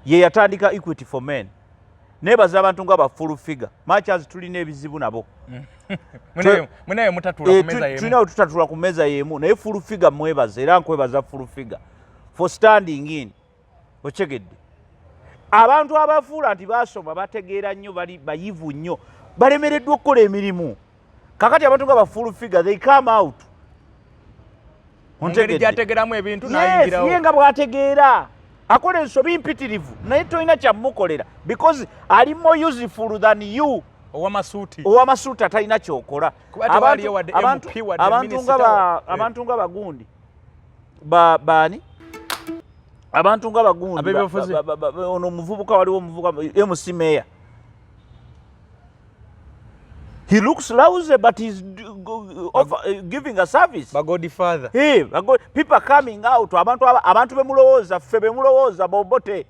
ye yatandika Equity for Men. Nebaza abantu nga ba full figure. Machas tulina ebizibu nabo. Munaye mutatula ku meza yemu. Tulina tutatula ku meza yemu naye full figure mwebaza era nkwebaza full figure for standing in. Ochegedde. Abantu abafuula nti basoma bategeera nnyo bali bayivu nnyo balemereddwa okukola emirimu. Kakati abantu nga ba full figure they come out. Ngeri gyategeeramu ebintu n'ayingirawo. Yes, ye nga bw'ategeera. Akola ensobi mpitirivu naye tolina kyamukolera because ali more useful than you. Owamasuuti atalina kyokola. Abantu nga bagundi baani abantu nga bagundi ono omuvubuka waliwo omuvubuka MC Mayor. He looks lousy, but he's giving a service. Godfather. Hey, people are coming out. Abantu bemulowooza, ffe bemulowooza bobote.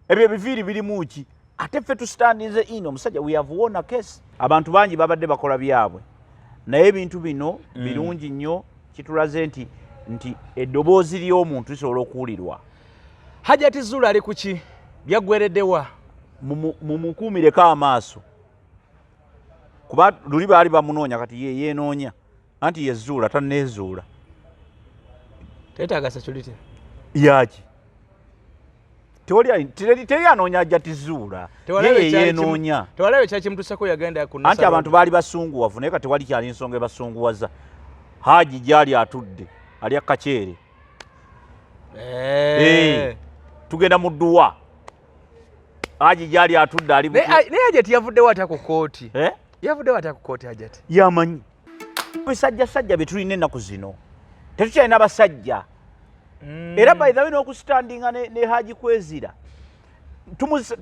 Ebyo biviri biri muki. Ate ffe tu stand in the in omusajja we have won a case. Abantu bangi babadde bakola byabwe. Naye ebintu bino birungi nnyo kitulaze nti eddoboozi ly'omuntu lisobola okuwulirwa. Hajati Zulu ali kuki byagwereddewa mumukuumireko amaaso. Kuba luli baali bamunoonya kati ye yeenoonya anti yezuula tanneezuula. Teetaaga security yaki teri anoonya ajja tizuula ye yeenoonya. Tewalabe kyakimutusako yagenda kunasa. Anti abantu baali basunguwavu naye kati wali kyali nsonga ebasunguwaza. Haji gyali atudde ali akaceere. Tugenda mu dduwa. Haji gyali atudde ali naye Hajati yavuddewo atya ku kooti. Yavuddewo atya ku kooti Hajati. Yamanyi bisajjasajja bye tulina ennaku zino tetukyalina basajja. Era by the way n'okusitandinga ne Haji Kwezira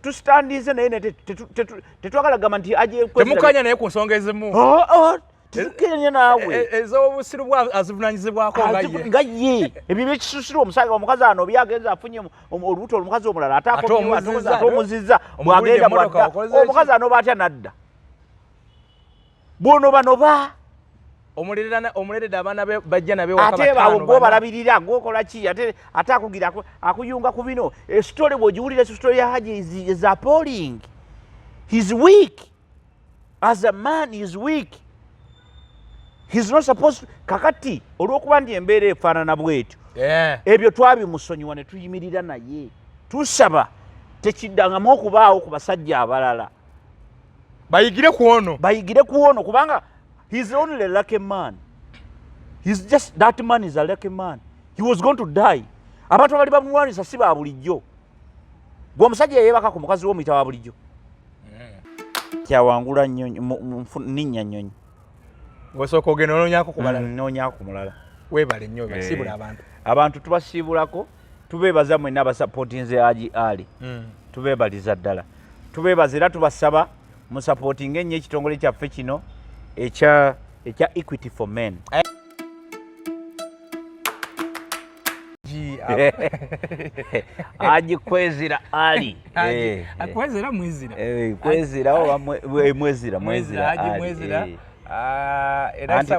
tusitandize naye tetwagala gamba nti Haji Kwezira temukanya naye ku nsonga ezimu. Tukenya naawe ez'obusiru bwa azivunaanyizibwako nga ye ebyo byekisusiru omusajja omukazi ano byagenza afunye olubuto omukazi omulala atomuzizza bwagenda omukazi ano baatya nadda bonoba omuleredde abaana bajja nabe waka ate bawo gwobalabirira gwokola ki ate akugira akuyunga ku bino story bw'ogiwulira story ya Haji is appalling. He's weak as a man. He's weak. He's not supposed to. Kakati olw'okuba ndi embeera efaanana bwetyo ebyo twabimusonyiwa ne tuyimirira naye tusaba tekiddangamu okubaawo ku basajja abalala bayigire ku ono kubanga he's only a lucky man. He's just that man is a lucky man. He was going to die. Abantu abali bamulwanyisa si ba bulijjo. Gwe omusajja yeebaka ku mukazi w'omuyita wa bulijjo. Kyawangula ninnya nnyonyi. Ng'osooka ogenda onoonyaako ku balala. Noonyaako ku mulala. Weebale nnyo basiibula abantu. Abantu tubasiibulako tubeebaza mwenna abasapootinze Haji Ali. Tubeebaliza ddala. Tubeebaza era tubasaba musapootinga ennyo ekitongole kyaffe kino ekya Equity for Men. Haji Kwezira Ali. Kwezira mwezira. Kwezira oba mwezira. Haji Mwezira.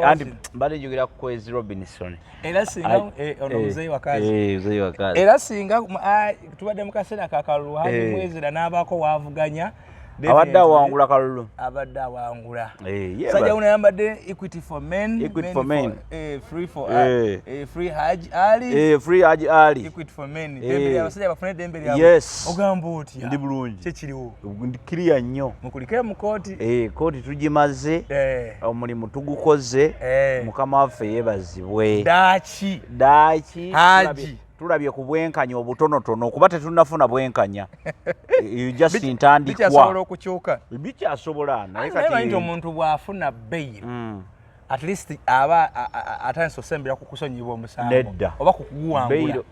Anti bali jugira ku Kwezi Robinson. Era singa ono muzeyi wakazi. Muzeyi wakazi. Era singa tubadde mu kaseera kakalulu Haji Mwezira n'abaako waavuganya. Abadde awangula kalulu. Abadde awangula. Sajja uno yambadde Equity for Men. Equity for Men. Free for free Haji Ali. Free Haji Ali. Equity for Men. Dembele abasajja bafune dembele yabo. Yes. Ogamba otya. Ndi bulungi. Kyekiriwo. Ndi clear nnyo. Mukulikira mu kooti. Kooti tugimaze. Omulimu tugukoze. Mukama waffe yeebazibwe. Daaki. Haji. Tulabye ku bwenkanya obutonotono kuba tetunnafuna bwenkanya. Just ntandikwa. Bikyasobola okukyuka. Bikyasobola naye kati omuntu bw'afuna bail. At least aba atandise osembera ku kusonyibwa omusango. Oba ku kuguwangula.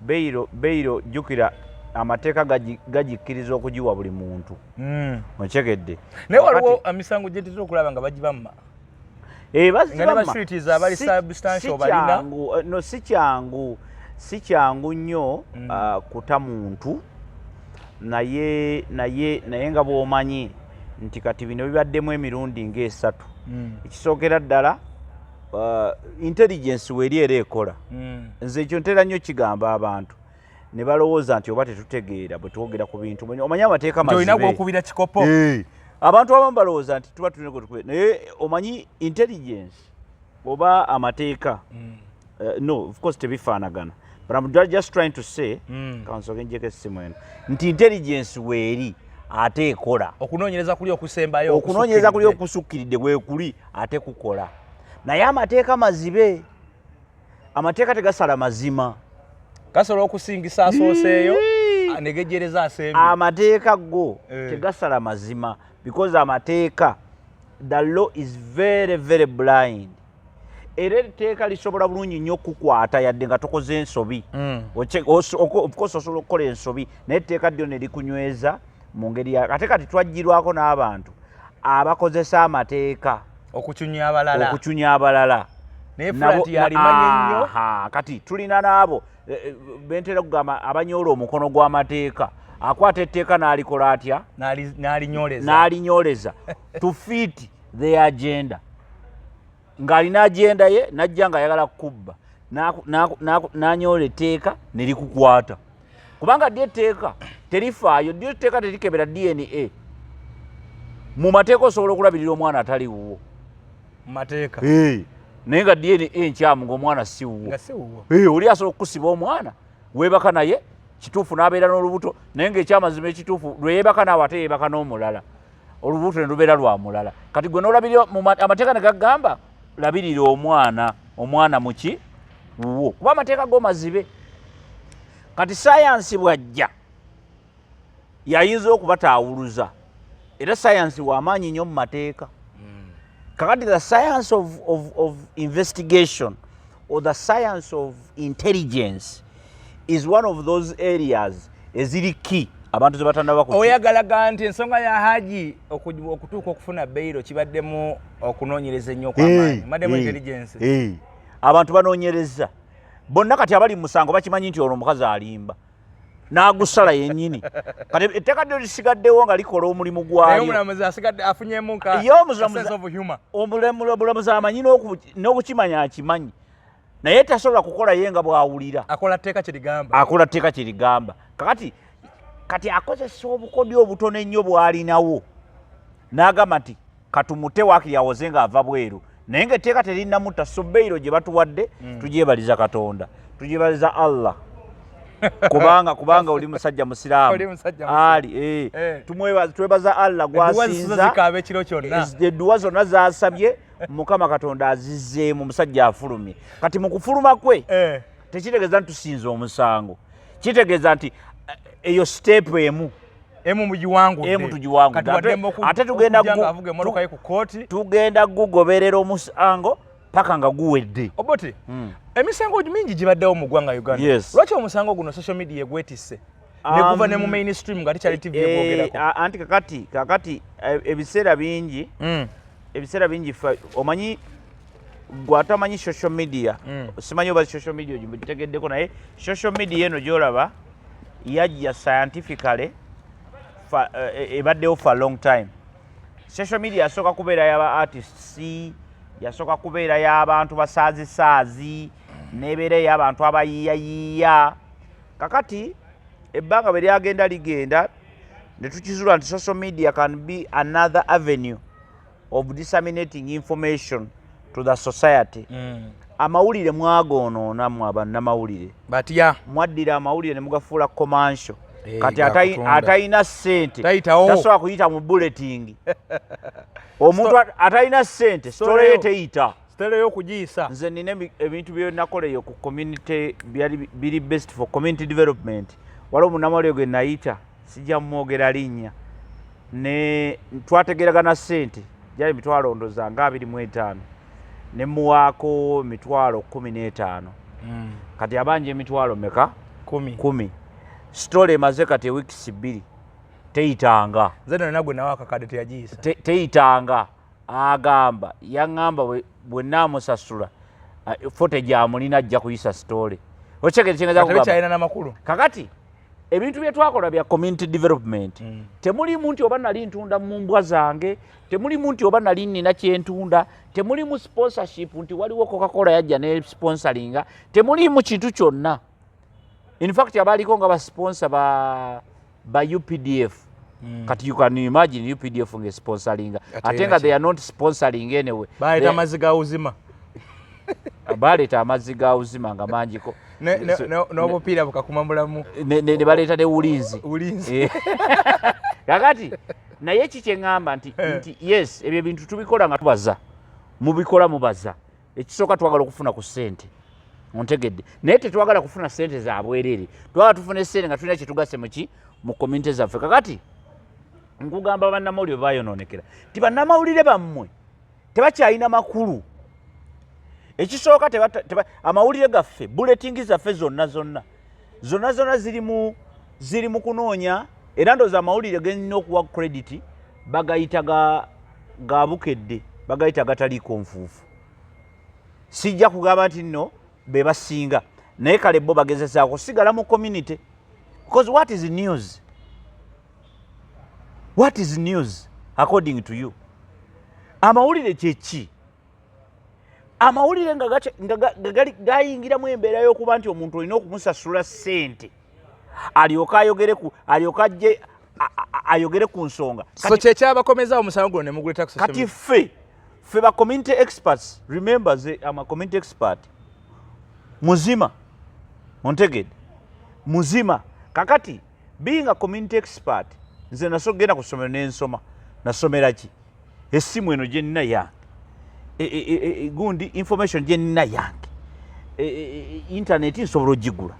Bail jjukira amateeka gagikkiriza okugiwa buli muntu. Okyegedde. Naye waliwo emisango gye tutera okulaba nga bagibamma. Si kyangu nnyo kuta muntu naye nga bw'omanyi nti kati bino bibaddemu emirundi ng'esatu. Ekisookera ddala intelligence weri era ekola. Nze ekyo ntera nnyo kigamba abantu ne balowooza nti oba tetutegeera bwe twogera ku bintu omanyi amateeka mazibe olina okubira kikopo abantu abamu balowooza nti tuba tulina kutukubira naye omanyi intelligence oba amateeka no of course tebifaanagana but I'm just trying to say kansoke njeko essimu eno nti intelligence weeri ate ekola okunoonyereza kuli okusembayo okunoonyereza kuli okusukkiridde weekuli ate kukola naye amateeka mazibe amateeka tegasala mazima gasobola okusingisa asooseeyo negejereza asembi amateeka go tegasala mazima because amateeka the law is very very blind era etteeka lisobola bulungi nnyo okukwata yadde nga tokoze ensobi of course osobola okukola ensobi naye etteeka ddyo ne likunyweza mu ngeri ate kati twajjirwako n'abantu abakozesa amateeka okucunya abalala naye fulati yalimanye nnyo kati tulina n'abo bentera okugamba abanyoola omukono gw'amateeka akwata etteeka n'alikola atya n'alinyoleza to fit the agenda ng'alina agenda ye najja nga ayagala kukubba n'anyoola etteeka ne likukwata kubanga ddi etteeka terifaayo ddi etteeka terikebera DNA mu mateeka osobola okulabirira omwana atali wuwo mu mateeka naye nga DNA nkyamu ng'omwana si wuwo oli asobola okukusiba omwana weebaka naye kituufu n'abeera n'olubuto naye ng'ekyamazima ekituufu lwe yeebaka naawe ate yeebaka n'omulala olubuto ne lubeera lwa mulala kati gwe n'olabirira amateeka ne gagamba labirira omwana muki wuwo kuba amateeka go mazibe kati sayansi bwajja yayinza okubataawuluza era sayansi w'amaanyi nnyo mu mateeka kakati the science of investigation or the science of intelligence is one of those areas eziri key abantu ze batandaba ku oyagalaga nti ensonga ya haji okutuuka okufuna beiro kibaddemu okunoonyereza ennyo kw'amaanyi maddemu intelligence abantu banoonyereza bonna kati abali mu musango bakimanyi nti olwo omukazi alimba n'agusala yennyini kati etteeka ddyo lisigaddewo nga likola omulimu gwayo omulamuzi asigadde afunyemu omulamuzi amanyi n'okukimanya akimanyi naye tasobola kukola ye nga bw'awulira akola tteeka kye ligamba kati akozesa obukodyo obutono ennyo bw'alinawo n'agamba nti katumute waakiri awoze ng'ava bweru naye ng'etteeka terinamutta so beiro gye batuwadde tugyebaliza Katonda tugyebaliza Allah kubanga oli musajja musiraamu ali twebaza Allah gwasinza edduwa zonna zasabye Mukama Katonda azizzeemu musajja afulumye kati mu kufuluma kwe tekitegeeza nti tusinza omusango kitegeeza nti eyo step emu tugiwangudde ate tugenda gugoberera omusango paka nga guwedde obote emisango mingi gibaddewo mu ggwanga Uganda lwaki omusango guno social media egwetisse nekuva ne mu mainstream nga tikyali TV ebwogerako anti kakati ebiseera bingi omanyi gwatamanyi social media simanyi oba social media ogitegeddeko naye social media eno gyolaba yajja scientifically ebaddewo for a long time social media yasooka kubeera yaba artists yasooka kubeera y'abantu basaazisaazi nebeera y'abantu abayiiyayiiya kakati ebbanga bwe lyagenda ligenda ne tukizula nti social media can be another avenue of disseminating information to the society amawulire mwagoonoona mwe abannamawulire batya mwaddira amawulire ne mugafuula commercial kati atayina ssente tasobola kuyita mu bulleting omuntu atalina ssente sitole ye teyita y'okugiyisa nze nina ebintu bye nakoleyo ku community biri best for community development waliwo munnamawulire gwe nayita sijja mumwogera linnya ne twategeragana ssente gyali mitwalo ndoza nga 25 ne muwaako mitwalo 15 kati abanja emitwalo meka 10 sitole emaze kati weeks 2 teyitanga nze nina gwe nawe akakadde teyagiyisa teyitanga agamba yaŋŋamba bwe naamusasula fote gyamulina ajja kuyisa sitole okyalina n'amakulu kakati ebintu bye twakola bya community development temulimu nti oba nali ntunda mu mbwa zange temulimu nti oba nali nina kyentunda temulimu sponsorship nti waliwo Coca-Cola yajja ne sponsoringa temulimu kintu kyonna In fact abaliko nga ba sponsor ba UPDF. Kati you can imagine UPDF nge sponsoring. Atenga they are not sponsoring anyway. Baita maziga uzima. Baleta amaziga uzima nga manjiko. No bopira bukakumambulamu. Ne baleta de ulinzi. Ulinzi. Kakati naye kikyengamba nti yes ebyo bintu tubikola nga tubaza. Mubikola mubaza. Ekisooka twagala okufuna ku ssente. Ontegedde. Naye tetwagala kufuna ssente za bwerere. Twagala tufune ssente nga tulina kitugase mu community zaffe. Kakati nkugamba bannamawulire bayonoonekera. Ti bannamawulire bammwe tebakyalina makulu. Ekisooka amawulire gaffe bulletin zaffe zonna ziri mu kunoonya era ndowooza amawulire genina okuwa credit bagayita ga bukedde bagayita gataliiko nfuufu. Sijja kugamba nti nno be basinga naye kale bo bagezesaako sigala mu community because what is news? What is news according to you? Amawulire kyeki? Amawulire nga gayingiramu embeera y'okuba nti omuntu olina okumusasula ssente alyoka ayogere ku nsonga. So kyekyabakomeza omusango guno ne muguleta ku social media. Kati ffe ba community experts, remember I'm a community expert. Muzima. Ontegedde. Muzima. Kakati being a community expert nze nasogenda kusomera n'ensoma. Nasomera ki? Essimu eno gye nnina yange. Gundi information gye nnina yange. Internet nsobola ogigula.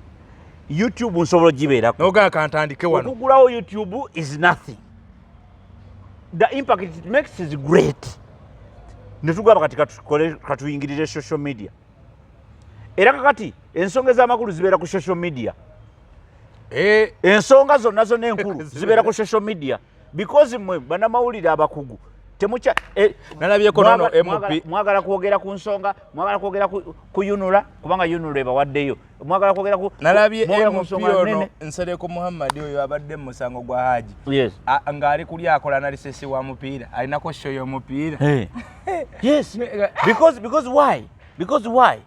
YouTube nsobola ogibeerako. Noga kantandike wano. Okugulawo YouTube is nothing. The impact it makes is great. Netugamba kati katuyingirire social media. Era kakati ensonga ez'amakulu zibeera ku social media. Ensonga zonna enkulu zibeera ku social media because mwe bannamawulire abakugu temucha nalabyeko nono MP mwagala kwogera ku nsonga, mwagala kwogera ku Yunula kubanga Yunula ebawaddeyo, mwagala kwogera ku nalabye MP ono Nsereko Muhammad oyo abadde mu musango gwa Haji. Yes. Ngaali kuli akola analysis wa mupiira alinako show yo mupiira. Yes. Because why? Because why?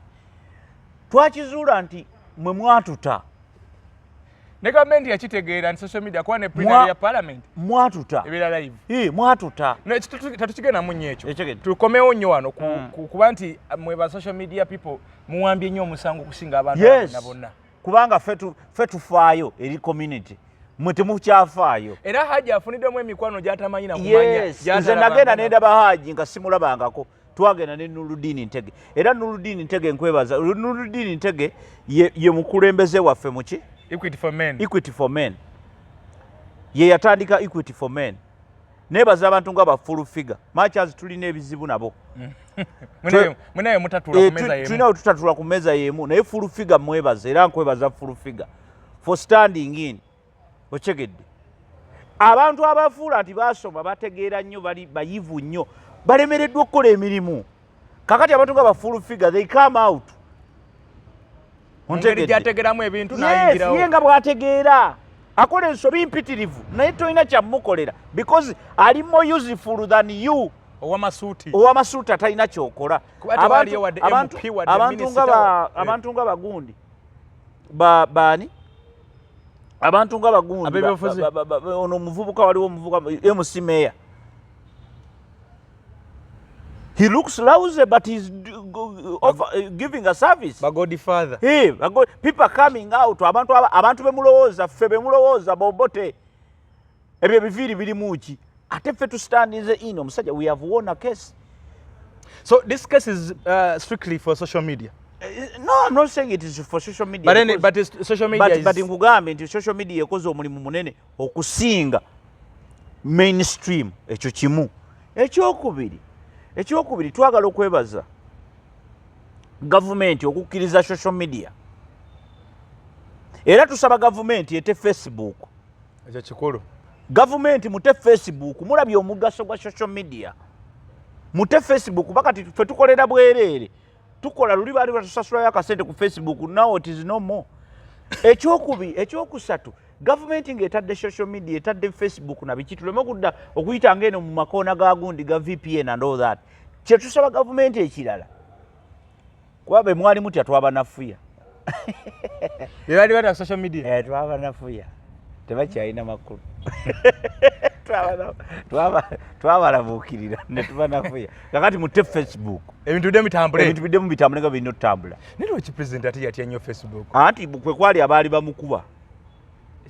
Twakizuula nti mwe mwatuta. Ne government yakitegeera nti social media kwa ne plenary ya parliament mwatuta ebira live mwatuta ne tatukigena munye ekyo tukomewo nnyo wano kuba nti mwe ba social media people muwambye nnyo omusango kusinga abantu bonna kubanga fe tufaayo eri community mwe temukyafaayo era Haji afuniddemu emikwano gy'atamanyi na kumanya nze nagenda n'endaba Haji nga simulabangako twagenda ne Nurudini Ntege era Nurudini Ntege nkwebaza Nurudini Ntege ye mukulembeze waffe muki Equity for Men. Equity for Men. Ye yatandika Equity for Men. Nebaza abantu nga ba full figure. Machas tulina ebizibu nabo. Munaye mutatula ku meza yemu. Tulina tutatula ku meza yemu naye full figure mwebaza era nkwebaza full figure for standing in. Ochegedde. Abantu abafuula nti basoma bategeera nnyo bali bayivu nnyo balemereddwa okukola emirimu. Kakati abantu nga ba full figure they come out. Ongeri gyategeramu ebintu nayingirawo. Yes, yenga bwategeera. Akola ensobi mpitirivu naye tolina kyamukolera because ali more useful than you. Owamasuuti atalina kyokola. Abantu nga bagundi baani abantu nga bagundi ono omuvubuka waliwo omuvubuka MC Mayor. He looks lousy, but he's giving a service. But Godfather. Hey, people coming out. Abantu bemulowooza, ffe bemulowooza bobote. Ebyo biviri biri muki. Ate ffe to stand in the in. Omusajja, we have won a case. So this case is strictly for social media? No, I'm not saying it is for social media. But social media but nkugambe nti social media ekoze omulimu munene okusinga mainstream ekyo kimu. Ekyokubiri twagala okwebaza gavumenti okukkiriza social media. Era tusaba gavumenti ete Facebook. Ekyo kikulu. Gavumenti mute Facebook mulabye omugaso gwa social media. Mute Facebook bakati ffe tukolera bwerere. Tukola luli bali batusasula akasente ku Facebook now it is no more. Ekyokusatu gavumenti ng'etadde social media etadde Facebook na biki tuleme okudda okuyita ng'eno mu makoona ga gundi ga VPN and all that. Kye tusaba gavumenti ekirala kuba be mwali mutya twabanafuya Bali bata social media. Twaba nafuya. Tebakyalina makulu. Twaba labukirira ne tuba nafuya. Kakati mu Facebook. Ebintu bidde bitambule. Ebintu bidde mu bitambule nga bino tambula. Nero ki president ati yatya nnyo Facebook. Anti kwe kwali abali bamukuba.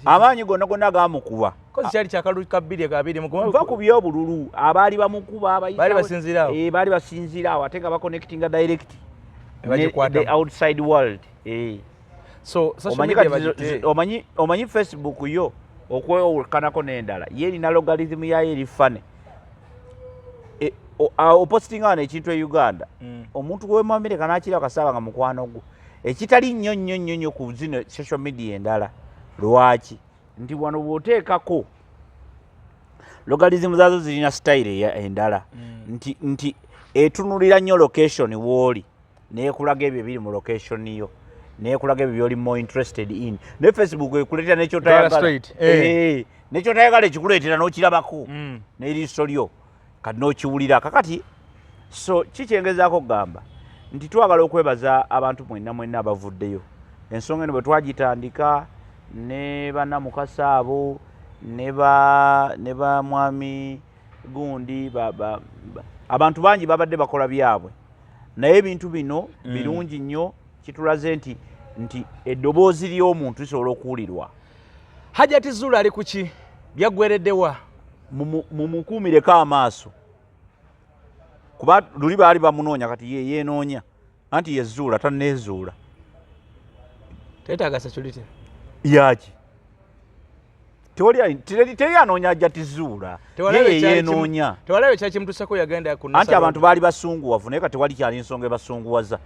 Amaanyi gonna gamukuba. Kozi kyali kyakaluka 2 mu kuva ku byobululu abali bamukuba abayita. Bali basinzira. Bali basinzira awo ate nga ba connecting direct. The outside world. So social media omanyi Facebook yo okwewukanako n'endala yerina logarithm yayo erifane opostinga ekintu e Uganda omuntu gw'Amerika n'akira akasaba nga mukwano gwo ekitali nnyo ku zino social media endala lwaki nti wano bw'oteekako logarithm zaazo zirina style endala nti etunulira nnyo location w'oli neekulaga ebyo biri mu location yo nekulaga ebyo byoli more interested in ne Facebook ekuleetera nekyo tayagala nekyo tayagala ekikuleetera n'okirabako n'eriiso lyo kati n'okiwulira kakati so kikyengezaako kugamba nti twagala okwebaza abantu mwenna abavuddeyo ensonga eno bwe twagitandika ne bannamukasa abo ne ba mwami gundi abantu bangi babadde bakola byabwe naye ebintu bino birungi nnyo kitulaze nti eddoboozi ly'omuntu lisobola okuwulirwa. Hajati Zulu ali kuki byaggwereddewa mumukuumireko amaaso kuba luli baali bamunoonya kati yeenoonya anti yezuula tanneezuula teetaaga security yaki teri anoonya Hajati Zulu yeenoonya tewalabe kyakimutusako yagenda ku anti abantu baali basunguwavu naye kati tewali kyali nsonga ebasunguwaza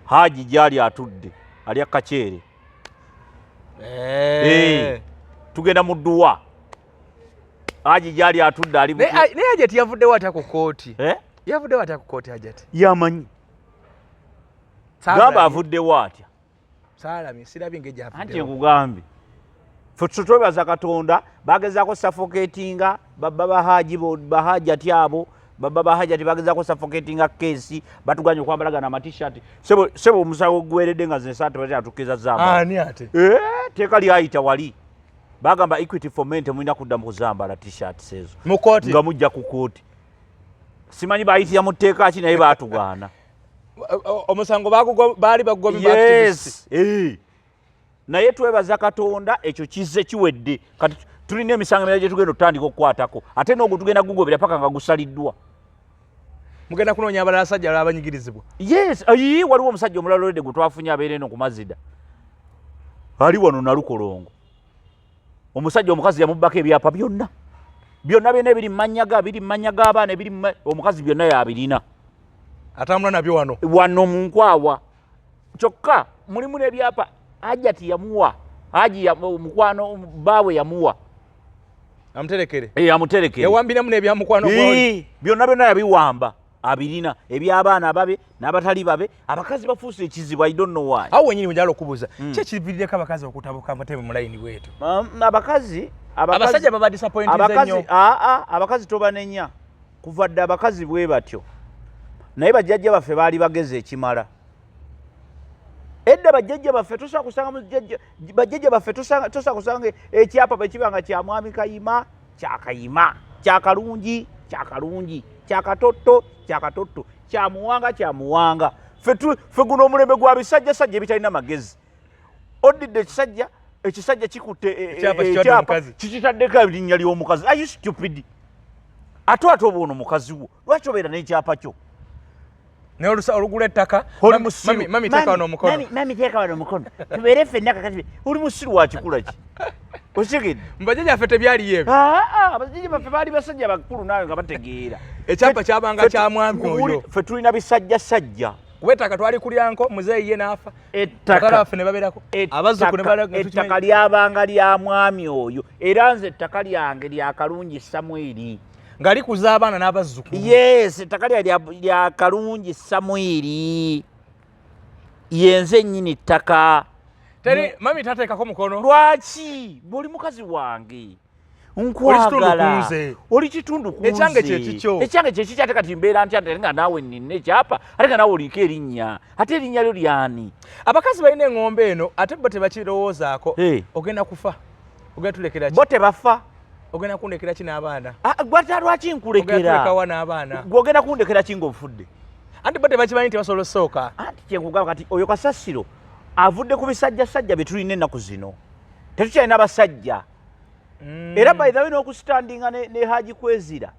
Haji gyali atudde ali akaceere tugenda mu dduwa Haji gyali atudde ali naye Hajati yavuddewo atya ku kooti yavuddewo atya ku kooti Hajati yamanyi gamba avuddewo atya saalami sirabye ng'egyavuddewo anti nkugambye ffe twebaza Katonda bagezaako suffocatinga baba Bahajati abo baba Bahajati bagezaako suffocatinga keesi batuganya okwambalagana ama-t-shirt sebo omusawo gweredde nga zensaati bate atukkiza zamba ani ate teeka lyayita wali bagamba Equity for Men temulina kudda mu kuzambala t-shirt ezo mu kooti nga mujja ku kooti simanyi bayitira mu tteeka ki naye baatugaana omusango baali bagobye yes naye twebaza Katonda ekyo kizze kiwedde kati tulina emisango emirala gye tugenda otutandika okukwatako ate n'ogwo tugenda gugobera paka nga gusaliddwa mugenda kunoonya abalala asajja abanyigirizibwa yes waliwo omusajja omulala olwedde gwe twafunye abeera eno ku Mazida ali wano Nalukolongo omusajja omukazi yamubbako ebyapa byonna byonna ebiri mu mannya g'abaana ebiri omukazi byonna yabirina atambula nabyo wano mu nkwawa kyokka mulimu n'ebyapa Hajati yamuwa Haji mukwano baawe yamuwa amuterekere yawambiramu n'ebyamukwano byonna yabiwamba abirina eby'abaana ababe n'abatali babe abakazi bafuuse ekizibu I don't know why awo wenyini wenjala okubuuza ki ekiviiriddeko abakazi okutabuka amatebe mu layini weetu abasajja baba disappointiza nnyo abakazi tobanenya kuva dde abakazi bwe batyo naye bajjajja baffe baali bageze ekimala edda bajjajja baffe tosobola kusanga bajjajja baffe tosobola kusanga ekyapa bwe kiba nga kya mwami Kayima kyakayima kyakalungi kyakatotto kyamuwanga ffe guno omulembe gwa bisajjasajja ebitalina magezi oddidde ekisajja kikutte ekyapa kikitaddeko erinnya ly'omukazi are you stupid ate oba ono mukazi wo lwaki obeera n'ekyapa kyo naye olugula ettaka mami teeka wano omukono mami teeka wano omukono tubeere ffenna kakati oli musiru wa kikula ki osigedde mu bajjajja baffe tebyaliyo ebyo abajjajja baffe baali basajja bakulu naawe nga bategeera ekyapa kyabanga kya mwami oyo ffe tulina bisajjasajja kuba ettaka twali kulyanko muzeeyi ye n'afa batala baffe ne babeerako ettaka lyabanga lya mwami oyo era nze ettaka lyange lya Kalungi Samweri nga likuza abaana n'abazzukulu yes ettaka lya Kalungi Samweri yenze nnyini ttaka teri mami tateekako mukono lwaki bw'oli mukazi wange nkwagala oli kitundu kunze ekyange kyekikyo ekyange kyekikyo ate kati mbeera ntya ate nga naawe nninna ekyapa ate nga naawe oliko erinnya ate erinnya lyo lyani abakazi balina eŋŋombe eno ate bo tebakirowoozaako ogenda kufa ogenda tulekera ki bo tebafa ogenda kundekera ki n'abaana gwata lwaki nkulekera n'abaana gwogenda kundekera ki ng'ofudde anti bo tebakimanyi nti basobola osooka anti kyekugamba kati oyo kasasiro avudde ku bisajjasajja bye tulina ennaku zino tetukyalina basajja era by the way n'okusitandinga ne Haji Kwezira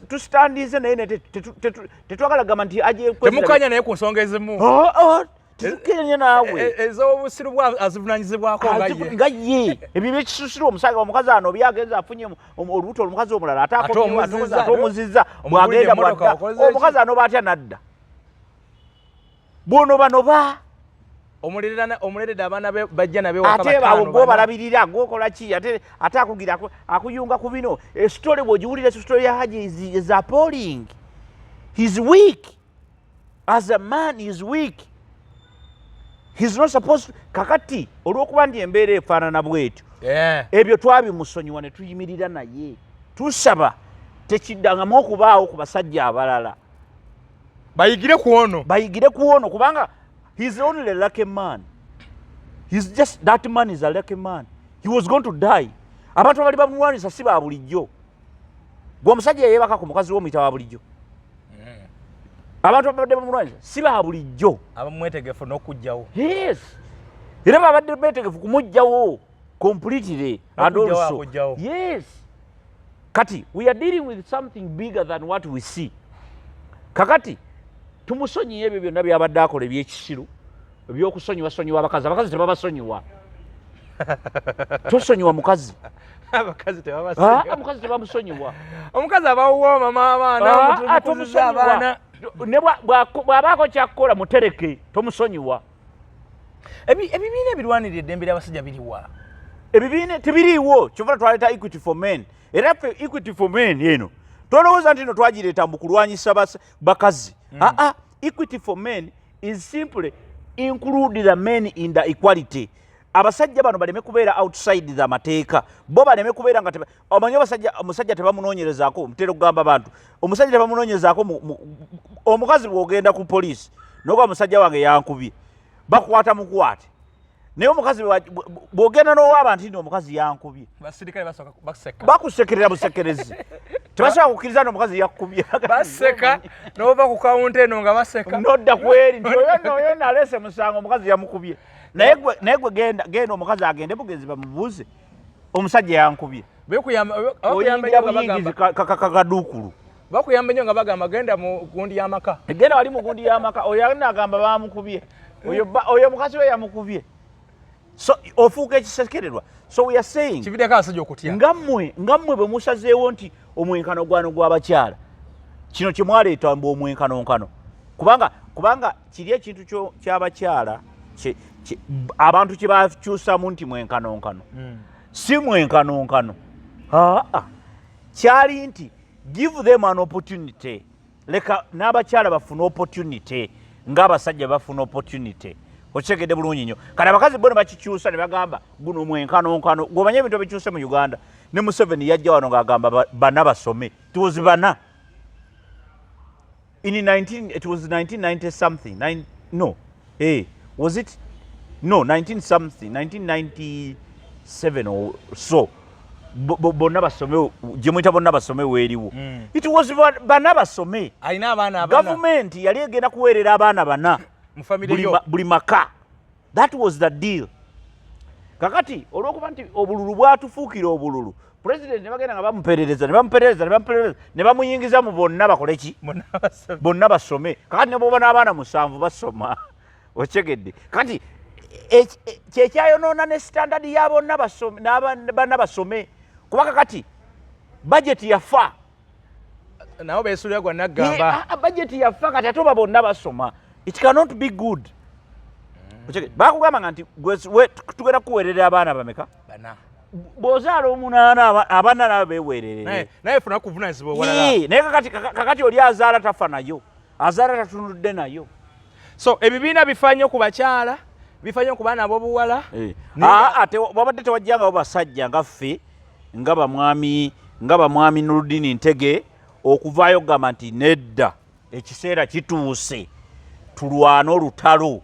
tusitandinze naye tetwagala gamba nti temukanya naye ku nsonga ezimu tetukenya naawe ez'obusiru azivunanyizibwako nga ye ebyo byekisusiru omusajja omukazi ano byagenza afunye olubuto omukazi omulala ate omuzizza bwagenda bwadda omukazi ano baatya nadda bwonoba omuleredde abaana bajja nabe ate awo gwobalabirira gwokola ki ate akugira akuyunga ku bino esitole bw'ogiwulira esitole ya Haji is appalling. He's weak as a man, is weak. He's not supposed to kakati olw'okuba ndi embeera efaanana bwetyo ebyo twabimusonyiwa ne tuyimirira naye tusaba tekiddangamu okubaawo ku basajja abalala bayigire ku ono kubanga he's only a lucky man. He's just that man is a lucky man. He was going to die. Abantu abali bamulwanyisa si ba bulijjo. Gwe omusajja yeebaka ku mukazi w'omuyita wa bulijjo. Abantu abadde bamulwanyisa si ba bulijjo. Abamwetegefu n'okujjawo. Yes. Era babadde betegefu kumujjawo completely and also. Yes. Kati we are dealing with something bigger than what we see. Kakati tumusonyiye ebyo byonna byabadde akola ebyekisiru ebyokusonyiwa abakazi tebabasonyiwa tosonyiwa mukazi omukazi tebamusonyiwa omukazi abawooma abaana bw'abaako kyakukola mutereke tomusonyiwa ebibiina ebirwanirira eddembe ly'abasajja biriwa ebibiina tebiriiwo kyova twaleeta Equity for Men era ffe Equity for Men eno tolowooza nti no twagireeta mu kulwanyisa bakazi Equity for Men is simply include the men in the equality. Abasajja bano baleme kubeera outside the mateeka bo baleme kubeera nga omanyi omusajja tebamunoonyerezaako mutera okugamba abantu omusajja tebamunoonyerezaako omukazi bw'ogenda ku poliisi n'okuba omusajja wange yankubye bakukwata mukwate naye omukazi bw'ogenda n'owaaba nti omukazi yankubye bakusekerera busekerezi tebasobola kukkiriza n'omukazi yakkubye baseka n'ova ku kawunti eno nga baseka nodda kweri nti oyo naleese musango omukazi yamukubye naye gwe genda omukazi agende bugenzi bamubuuze omusajja yankubye oyingira buyingizi kakaduukulu bakuyamba nnyo nga bagamba genda mu gundi y'amaka genda wali mu gundi y'amaka oyo agamba bamukubye oyo mukazi we yamukubye so ofuuka ekisekererwa so we are saying kividdeko abasajja okutya ngammwe bwe musazeewo nti omwenkano gwano gw'abakyala kino kye mwaleeta mbu omwenkanonkano kubanga kiri ekintu ky'abakyala abantu kye bakyusamu nti mwenkanonkano si mwenkanonkano kyali nti give them an opportunity leka n'abakyala bafuna opportunity ng'abasajja bafuna opportunity okitegedde bulungi nnyo kati abakazi bo ne bakikyusa ne bagamba guno mwenkanonkano gweomanye ebintu ebikyuse mu Uganda ne Museveni yajja wano ng'agamba bana basome it was bana it was 1990 something was it 19 something 1997 or so bonna basome gye muyita bonna basome weeriwo it was bana basome alina abaana gavumenti yali egenda kuweerera abaana bana buli maka. That was the deal. Kakati olw'okuba nti obululu bwatufuukira obululu president ne bagenda nga bamuperereza ne bamuyingiza mu bonna bakole ki bonna basome kakati ne bwoba n'abaana 7 basoma okitegedde kati kyekyayonoona ne standard ya bonna basome kuba kakati budget yafa nawo beesulira gwa naggamba budget yafa kati ate oba bonna basoma it cannot be good. Bakugamba nga nti tugenda kuweerera abaana bameka bw'ozaala 8 abaana nabo beeweerere naye funa kuvunanyizibwa owalala naye kakati oli azaala tafa nayo azaala tatunudde nayo so ebibiina bifa nnyo ku bakyala bifa nnyo ku baana ab'obuwala wabadde tewajjangawo basajja nga ffe nga bamwami Nuruddin Ntege okuvaayo gamba nti nedda ekiseera kituuse tulwana olutalo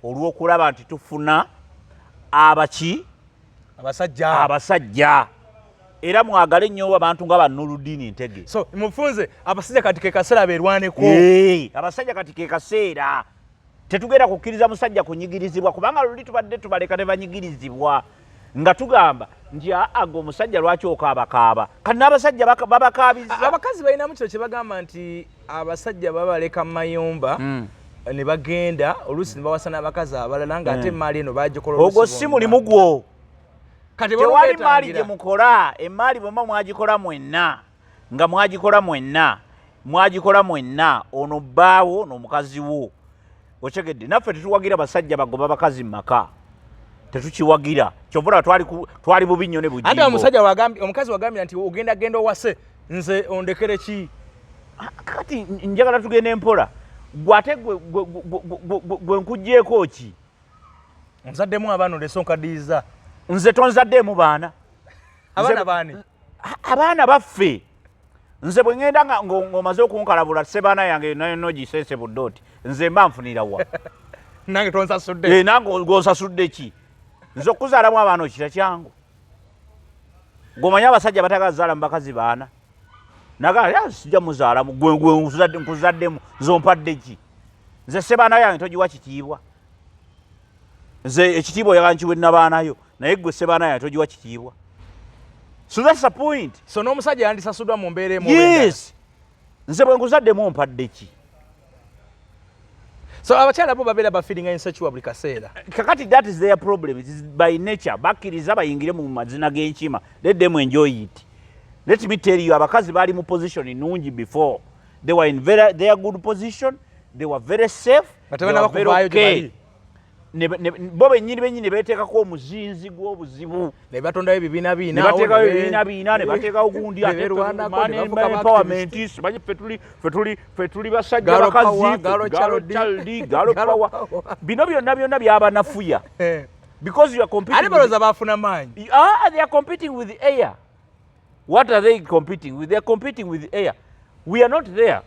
olw'okulaba nti tufuna abasajja era mwagale nnyo abantu nga ba Nuruddin Ntege. So mufunze abasajja kati ke kaseera beerwaneko. Abasajja kati ke kaseera tetugenda kukkiriza musajja kunyigirizibwa kubanga luli tubadde tubaleka ne banyigirizibwa nga tugamba nti ago omusajja lwaki okaabakaaba kati n'abasajja babakaabiza. Abakazi balinamu kino kye bagamba nti abasajja babaleka mu mayumba ne bagenda oluusi ne bawasa n'abakazi abalala ng'ate emaali eno baagikola ogwo si mulimu gwo. Tewali maali gye mukola, emaali bwemba mwagikola mwenna ono bbaawo n'omukazi wo okyegedde. Naffe tetuwagira basajja bagoba bakazi mu maka, tetukiwagira. Kyovula twali bubi nnyo ne bujingo. Ate omukazi wagambye nti ogenda owase nze ondekere ki? Kati njagala tugenda empola. Gwate gwe nkuggyeko ki? Nzaddemu abaana oleese onkaddiyiza. Nze tonzaddeemu baana. Abaana baani? Abaana baffe. Nze bwe ngenda ng'omaze okunkalabula ssebaana yange nayo giseese buddooti nze mba nfunira wa? Nange tonsasudde? Nange ng'onsasudde ki? Nze okuzaalamu abaana okira kyangu. Ng'omanyi abasajja batagala zaala mu bakazi baana. Nagala sijja muzaalamu gwe nkuzaddemu nze ompadde ki? Nze ssebaana yange togiwa kitiibwa. Nze ekitiibwa oyagala nkiwe nabaanayo naye gwe ssebaana yange togiwa kitiibwa. So that's the point. So n'omusajja yandisasuddwa mu mbeera emu. Yes. Nze bwe nkuzaddemu ompadde ki? So abakyala bo babeera bafiringa insecure buli kaseera. Kakati that is their problem. It is by nature. Bakkiriza bayingire mu mazina g'enkima. Let them enjoy it. Let me tell you, abakazi bali mu position nungi before. They were in their good position. They were very safe. They were very okay. Bo bennyini beeteekako omuzinzi gw'obuzibu. Ne batondayo ebibiina biina. Ne bateekayo ebibiina biina, ne bateekawo gundi ate empowerment. Simanyi ffe tuli basajja bakazi, Galo Power. Bino byonna byabanafuya. Because you are competing. Ate balowooza baafuna maanyi. They are competing with the air. What are they competing with? They are competing with the air. We are not there.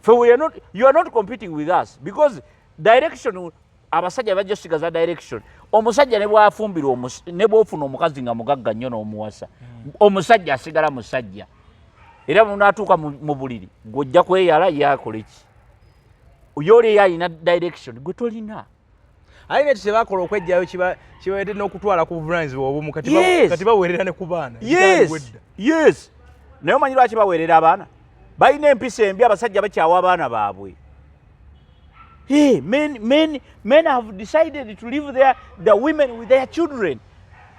You are not competing with us because direction abasajja bajja sigaza direction. Omusajja ne bwafumbirwa ne bwofuna omukazi nga mugagga nnyo n'omuwasa. Omusajja asigala musajja. Era munaatuuka mu buliri gw'ojja kweyala yakole ki? Yoli yalina direction gwe tolina. Alina ekyo kye bakola okwejjayo kibaweredde n'okutwala ku buvunaanyizibwa obumu kati baweerera ne ku baana. Yes. Naye omanyi lwaki baweerera abaana? Balina empisa embi abasajja bakyawa abaana baabwe. Hey, men have decided to leave the women with their children.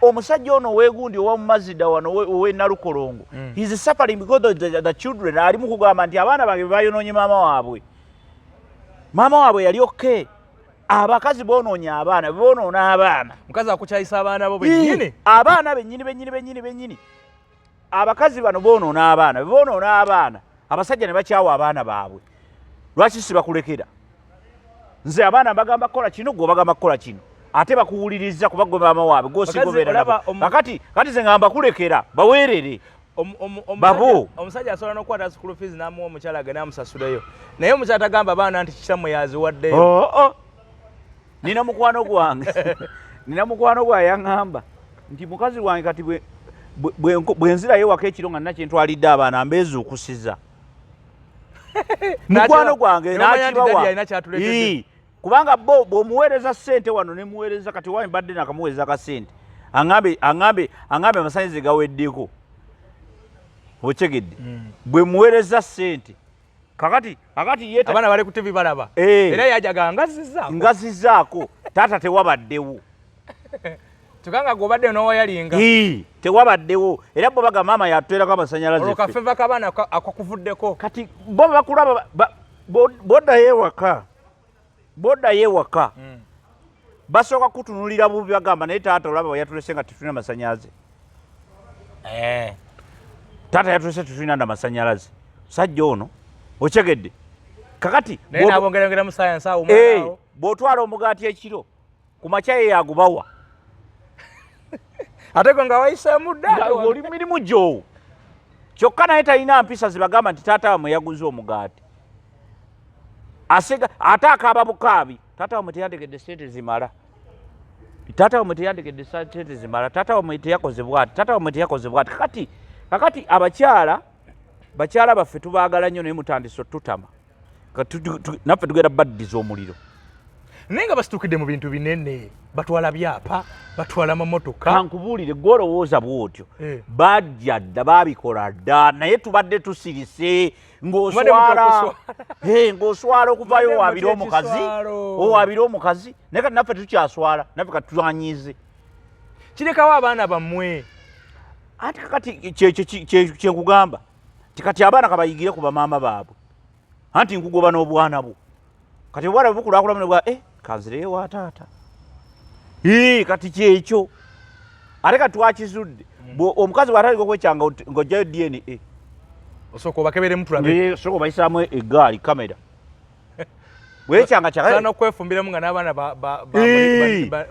Omusajja ono weegundi owa Mazida wano owe Nalukolongo. He's suffering because of the children. Ali mu kugamba nti abaana bange bayonoonye maama waabwe. Maama waabwe yali okay. Abakazi boononya abaana, boonoona abaana. Mukazi akukyayisa abaana bo bennyini. Abaana bennyini. Abakazi bano boonoona abaana. Abasajja ne bakyawa abaana baabwe. Lwaki sibakulekera? Nze abaana bagamba kola kino gwe bagamba kola kino. Ate bakuwuliriza kuba gwe maama waabwe gosigobeera nabo. Kati ze ngamba kulekera baweerere. Omusajja asobola n'okukwata school fees n'amuwa omukyala ge n'amusasuleyo. Naye omukyala tagamba abaana nti kitammwe yaziwaddeyo. Nina mukwano gwange yaŋŋamba nti mukazi wange kati bwe nzirayo waka ekiro nga nakyentwalidde abaana mbeezuukusiza. Mukwano gwange n'akibawa. Kubanga bw'omuweereza ssente wano ne muweereza kati wange mbadde nakamuweereza akasente. Aŋŋambe amasannyalaze gaweddeko. Okyegedde. Bwe muweereza ssente. Kakati yeta abaana bali ku TV balaba. Era yajaga ngazizzaako. Taata tewabaddewo. Tukanga gobadde n'owayalinga. Tewabaddewo. Era bo baga maama yatwerako amasannyalaze. Olwo kafeva kabaana akakuvuddeko. Kati bo bakulaba boda yewaka. Basooka kutunulira bubi bagamba naye taata olaba yatulese nga tufuna amasannyalaze. Taata yatulese tufuna amasannyalaze. Sajja ono okyegedde. Kakati naye nabongerengera mu science awo mwana. Bw'otwala omugaati ekiro ku makya ye yagubawa. Ateko nga waisa mudda oli mirimu gyo kyokka naye talina mpisa zibagamba nti taata wamwe yaguze omugaati asiga ate akaaba bukaabi taata wamwe teyandekedde sente zimala taata wamwe teyandekedde sente zimala taata wamwe teyakoze bwati taata wamwe teyakoze bwati kakati bakyala baffe tubaagala nnyo naye mutandise otutama naffe tugenda baddiza omuliro naye nga basituukidde mu bintu binene batwala byapa batwala mamotoka kankubuulire gwolowooza bwotyo bajja dda baabikola dda naye tubadde tusirise ng'oswala okuvayo owabire omukazi naye kati naffe tukyaswala naffe kati tutwanyize kirekawo abaana bammwe ate kakati kyenkugamba tikati abaana kabayigire ku bamaama baabwe anti nkugoba n'obwana bwo kati obwana bukulakulamu bwa kanzireyo wa taata kati kyekyo ate kati twakizudde omukazi bw'atandika okwekyanga ng'ojjayo DNA osooka obakebere mutulabe sooka obayisaamu eggaali kamera bwekyanga kyana okwefumbiramu nga n'abaana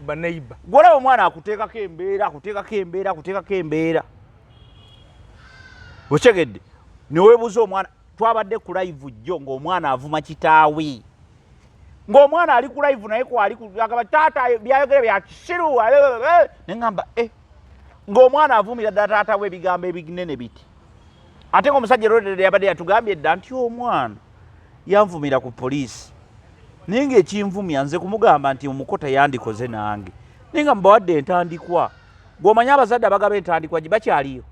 baneiba gwolaba omwana akuteekako embeera okyegedde neweebuuza omwana twabadde ku live jjo ng'omwana avuma kitaawe ng'omwana ali ku live naye kwagamba taata byayogere bya kisiru neŋŋamba ng'omwana avumira ddala taata we ebigambo ebinene biti ate ng'omusajja rodere yabadde yatugambye edda nti omwana yanvumira ku poliisi naye ng'ekinvumya nze kumugamba nti omuko teyandikoze nange naye nga mbawadde entandikwa ng'omanye abazadde abagaba entandikwa gye bakyaliyo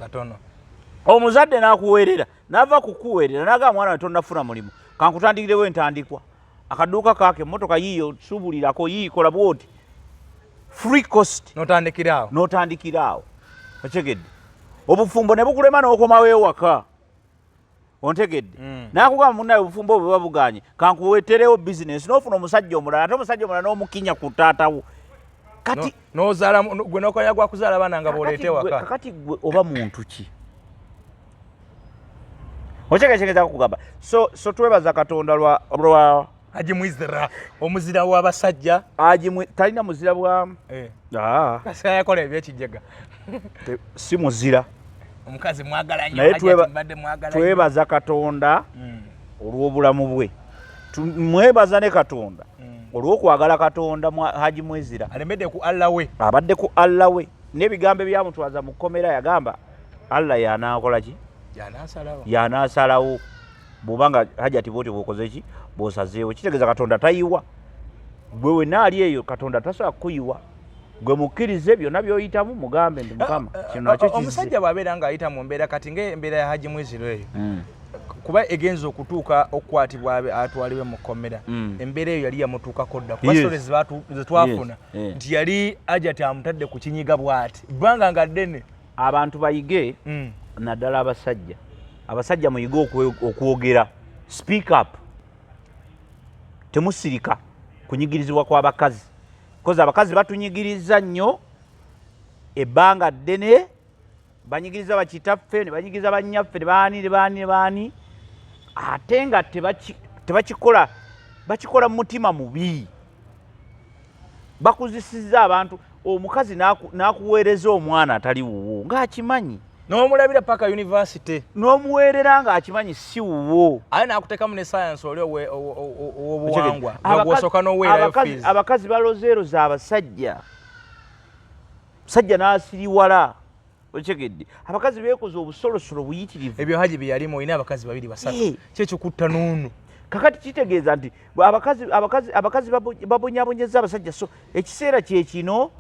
batono omuzadde n'akuweerera n'ava kukuweerera n'agamba mwana we tonnafuna mulimu kankutandikirewo entandikwa akaduuka kaake emmotoka yiiyo subulirako yiikola bwoti free cost n'otandikiraawo otegedde obufumbo ne bukulema n'okomawo ewaka ontegedde n'akugamba munnaye obufumbo obwo babuganye kankuweterewo bizinesi n'ofuna omusajja omulala ate omusajja omulala n'omukinya ku taatawo kati n'ozaala gwe n'okonya gwa kuzaala abaana nga b'oleete ewaka kakati gwe oba muntu ki okyekekegeza kukugamba so twebaza katonda lwa Haji Mwizira omuzira w'abasajja talina muzira bwamu kasika yakola ebyekijjaga si muzira omukazi mwagala nnyo naye twebaza katonda olw'obulamu bwe mwebaza ne katonda olw'okwagala katonda Haji Mwizira alemedde ku Allah we abadde ku Allah we n'ebigambo ebyamutwaza mu kkomera yagamba Allah yanaakola ki yanaasalawo bw'obanga hajati bwoti bw'okoze ki bw'osazeewo kitegeeza katonda tayiwa gwe wenna ali eyo katonda tasobola kukuyiwa gwe mukkirize byonna by'oyitamu mugambe ndi mukama kino nakyo kizze omusajja bw'abeera ng'ayita mu mbeera kati ng'embeera ya Haji Mwizira eyo kuba egenza okutuuka okukwatibwa atwalibwe mu kkomera embeera eyo yali yamutuukako dda kuba sole ze twafuna nti yali hajati amutadde ku kinyiga bw'ati ebbanga nga ddene abantu bayige naddala abasajja muyige okwogera speak up temusirika kunyigirizibwa kw'abakazi kozi abakazi batunyigiriza nnyo ebbanga ddene banyigiriza bakitaffe ne banyigiriza bannyaffe ne baani ate nga tebakikola bakikola mu mutima mubi bakuzisizza abantu omukazi n'akuweereza omwana atali wuwo ng'akimanyi n'omulabira paka university n'omuweerera ng'akimanyi si wuwo aye n'akuteekamu ne science oli ow'obuwangwa n'ogwosooka n'oweerayo fees abakazi balozeeroza abasajja musajja n'asiriwala okitegedde abakazi beekoze obusolosolo buyitirivu ebyo Haji bye yalimu olina abakazi babiri basatu kyekyo kutta n'onu kakati kitegeeza nti abakazi babonyabonyeza abasajja so ekiseera kye kino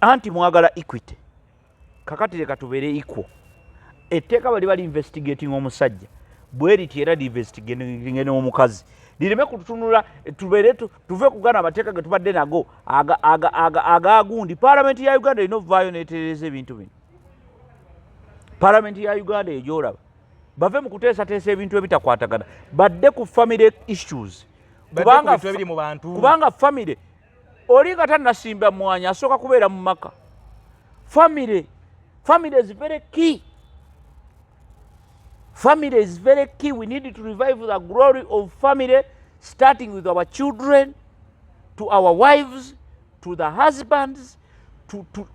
anti mwagala equity kakati leka tubeere equal etteeka bali investigating omusajja bwe riti era investigating n'omukazi lireme kututunula tuve kugana amateeka ge tubadde nago agagundi paalamenti ya Uganda erina ovaayo neetereza ebintu bino paalamenti ya Uganda egyolaba bave mu kuteesateesa ebintu ebitakwatagana badde ku family issues kubanga family oli nga tannasimba mwanya asooka kubeera mu maka family is very key. Family is very key. We need to revive the glory of family, starting with our children, to our wives, to the husbands,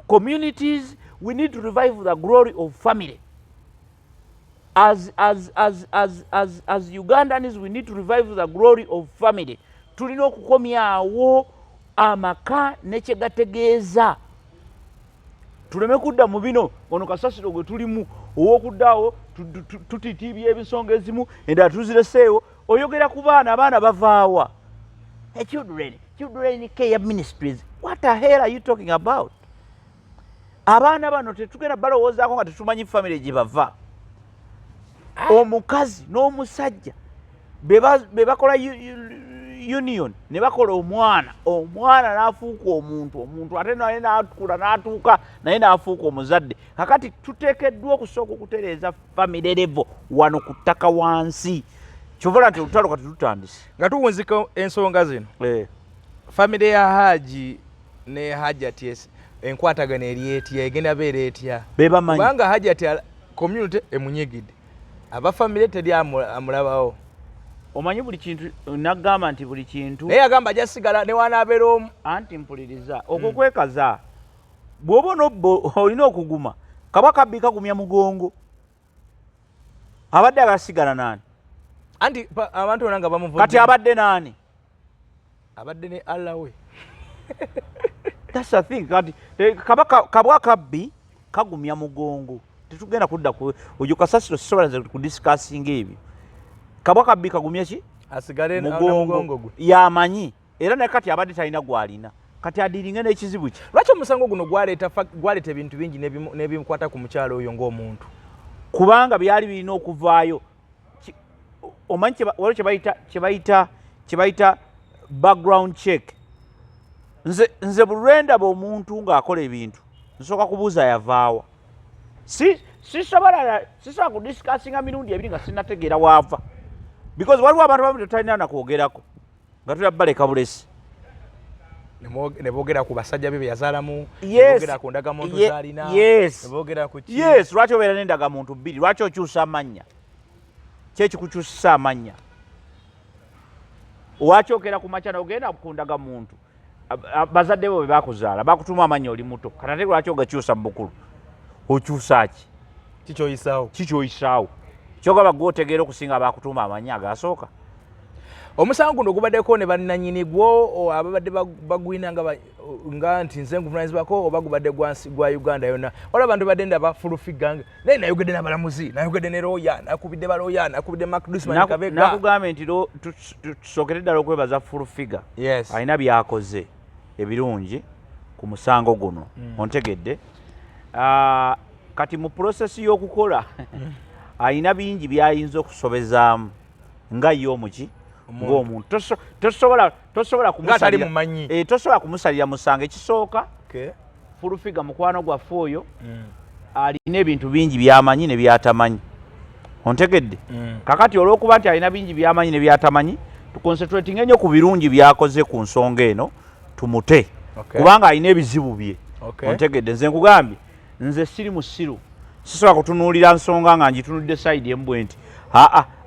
communities, we need to revive the glory of family. As Ugandans, we need to revive the glory of family. Tulina okukomyawo amaka nekyegategeeza. Tuleme kudda mu bino ono kasasiro gwe tulimu ow'okuddaawo tutitibya ebisonga ezimu endala tuzireseewo. Oyogera ku baana, abaana bavaawa. Children care ministries. What the hell are you talking about? Abaana bano tetugenda balowoozaako nga tetumanyi family gye bava. Omukazi n'omusajja be bakola union ne bakola omwana n'afuuka omuntu ate naye n'akula n'atuuka naye n'afuuka omuzadde. Kakati tuteekeddwa okusooka okutereeza family level wano ku ttaka wansi. Kyova nti olutalo kati tutandise nga tuwunzika ensonga zino. Family ya Haji ne Hajati enkwatagana eri etya egenda beera etya bebamanyi kubanga Hajati community emunyigidde aba family teri amulabawo. Omanyi buli kintu nagamba nti buli kintu naye agamba ajja sigala ne wanaabeera omu. Anti mpuliriza okwo kwekaza bw'oba nobbo olina okuguma kabaka bbika gumya mugongo abadde agasigala nani anti abantu bonna nga bamuvudde kati abadde nani abadde ne Allah we. That's the thing. Kati kabaka bbi kagumya mugongo tetugenda kudda ku ojo kasasiro sisobola ku discussing ebyo. Kabaka bbi kagumya ki asigale mugongo gwe yamanyi era ne kati abadde talina gwalina kati adiringa n'ekizibu ki. Lwaki omusango guno gwaleeta ebintu bingi n'ebimukwata ku mukyalo oyo ng'omuntu? Kubanga byali birina okuvaayo. Omanyi kye bayita background check. Nze bulwendaba omuntu ng'akola ebintu nsooka kubuuza yavaawa. Sisobola kudiscussinga mirundi ebiri nga sinnategeera waava because waliwo abantu bamu tetalina nakwogerako nga tulya baleka bulesi ne boogera ku basajja be yazaalamu, ne boogera ku ndagamuntu z'alina, ne boogera ku ki. Yes, lwaki obeera n'endagamuntu bbiri? Lwaki okyusa amannya? Kyekikukyusisa amannya? Wakyokera ku makya n'ogenda ku ndagamuntu bazadde bo be bakuzaala bakutuma amannya oli muto kati ate lwaki ogakyusa mu bukulu? Okyusa ki? Kikyoyisaawo kyogaba gwotegeera okusinga abakutuma amannya agasooka. Omusango guno gubaddeko ne bannannyini gwo ababadde bagwina nga nti nze nkuvunaanyizibwako oba gubadde gwa Uganda yonna? Waliwo abantu badde ndaba fulufiganga naye nayogedde n'abalamuzi, nayogedde ne looya, nakubidde balooya, nakubidde Mark Dusman Kabega. Nakugambe nti tusookere ddala okwebaza fulufiga. Yes. Alina byakoze ebirungi ku musango guno. Ontegedde? Kati mu prosesi y'okukola alina bingi byayinza okusobezaamu nga ye omuki ng'omuntu tosobola kumusalira musango. Ekisooka fulufiga mukwano gwaffe oyo alina ebintu bingi byamanyi ne byatamanyi. Ontegedde? Kakati olw'okuba nti alina bingi byamanyi ne byatamanyi tuconcentrating ennyo ku birungi byakoze ku nsonga eno tumute kubanga alina ebizibu bye. Ontegedde? Nze nkugambye nze siri musiru sisobola kutunuulira nsonga nga ngitunudde sayidi emu bwe nti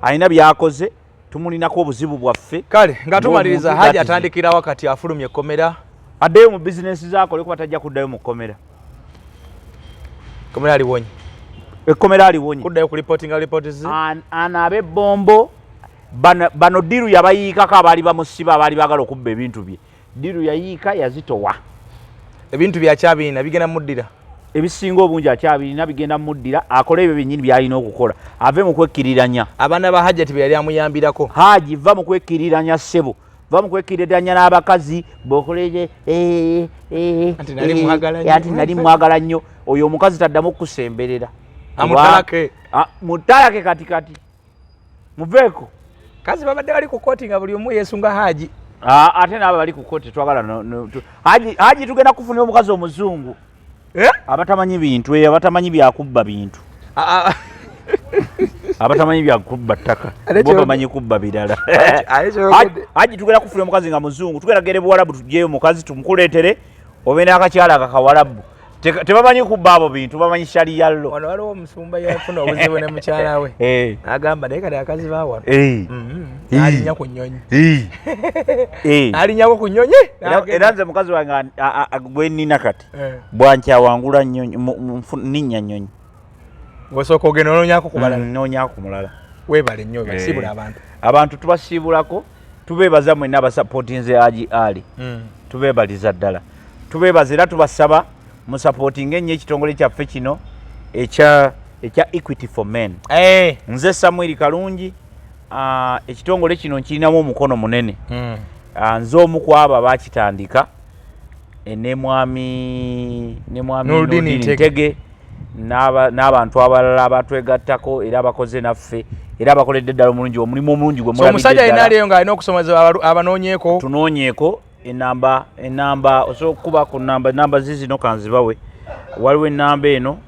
alina byakoze tumulinako obuzibu bwaffe. Kale nga tumaliriza Haji atandikirawo kati afulumye ekkomera addeyo mu bizinesi zaakole kuba tajja kuddayo mu kkomera. Ekkomera aliwonye. Ekkomera aliwonye. Kuddayo ku reportinga report ze. Anaabe bombo bano Diru yabayiikako abaali bamusiba abaali baagala okubba ebintu bye. Diru yayiika yazitowa. Ebintu byakyabirina bigenda muddira. Ebisinga obungi akyabirina bigenda muddira akole ebyo byennyini byalina okukola ave mu kwekkiriranya. Abaana ba Hajati be yali amuyambirako. Haji va mu kwekkiriranya ssebo, va mu kwekkiriranya n'abakazi b'okoleje anti nali mwagala nnyo oyo omukazi taddamu okukusemberera. Mutalake katikati muveeko. Kazi babadde bali ku kooti nga buli omu yeesunga Haji. Ate n'abo bali ku kooti twagala Haji tugenda kufunira omukazi omuzungu. Abatamanyi bintu abatamanyi byakubba bintu abatamanyi byakubba ttaka bo bamanyi kubba birala. Haji tugenda kufuna omukazi nga muzungu tugenda gere Buwarabu tujjeyo mukazi tumukuleetere obe n'akakyala akakawalabu tebamanyi kubba abo bintu bamanyi sharia lo wano waliwo omusumba yafuna obuzibu ne mukyala we agamba naye kati akazi baawano alinya ku nnyonyi alinyako ku nnyonyi era nze mukazi wange gwe nnina kati bwankyawangula ninnya nnyonyi osooka ogenda onoonyako ku balala noonyako ku mulala weebale nnyo basiibula abantu tubasiibulako tubeebaza mwenna abasapootinze Haji Ali tubeebaliza ddala tubeebaza era tubasaba musapootinga ennyo ekitongole kyaffe kino ekya Equity for Men. Nze Samuel Kalungi ekitongole kino nkirinamu omukono munene nze omu ku abo abaakitandika ne mwami Nurdin Ntege n'abantu abalala abatwegattako era abakoze naffe era abakoledde ddala omulungi omulimu omulungi gwe mulabidde omusajja alina aliyo ng'alina okusomeza abanoonyeeko tunoonyeeko enamba osobola okukuba ku namba zizino kanzibawe waliwo enamba eno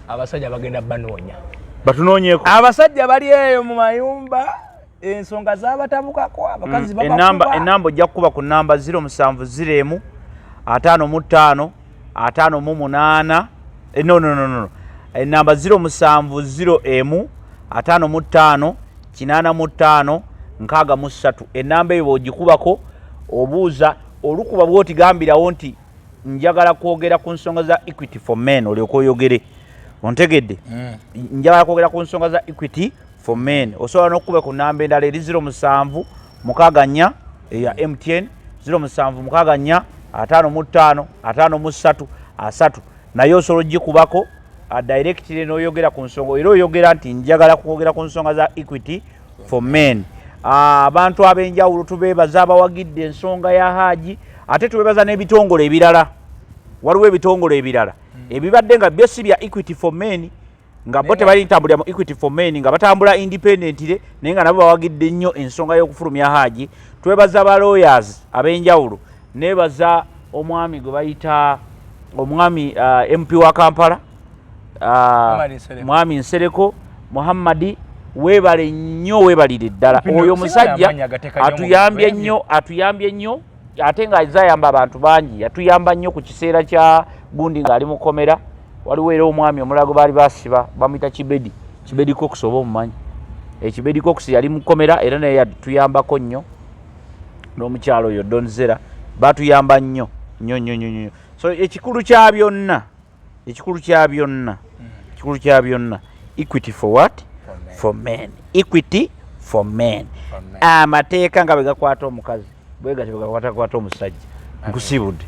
abasajja bagenda banoonya batunoonyeeko abasajja bali eyo mu mayumba ensonga z'abatabukako abakazi babakuba enamba ojja kukuba ku namba 0705 55 58 no enamba 0705 55 85 63 enamba eyo ogikubako obuuza olukuba bwoti gambirawo nti njagala kwogera ku nsonga za Equity for Men olyoka oyogere ontegedde njagala kwogera ku nsonga za Equity for Men osobola n'okukuba ku namba endala eri 07 64 eya MTN 07 64 55 53 3 naye osobola ogikubako directly n'oyogera ku nsonga era oyogera nti njagala kwogera ku nsonga za Equity for Men. Abantu ab'enjawulo tubeebaza abawagidde ensonga ya Haji ate tubeebaza n'ebitongole ebirala waliwo ebitongole ebirala ebibadde nga byo si bya Equity for Men nga bo tebali ntambulira mu Equity for Men nga batambula independently naye nga nabo bawagidde nnyo ensonga y'okufulumya Haji. Twebaza aba lawyers ab'enjawulo nebaza omwami gwe bayita omwami MP wa Kampala mwami Nsereko Muhammadi webale nnyo webalire ddala oyo musajja atuyambye nnyo ate nga azayamba abantu bangi atuyamba nnyo ku kiseera kya gundi ng'ali mu komera waliwo era omwami omulago baali basiba bamuyita Kibedi Cox oba omumanyi Kibedi Cox yali mu komera era naye yatuyambako nnyo n'omukyalo oyo Donzera batuyamba nnyo so ekikulu kya byonna Equity for what? For men. Equity for men. Amateeka nga bwe gakwata omukazi bwe gatyo bwe gakwata omusajja nkusibudde.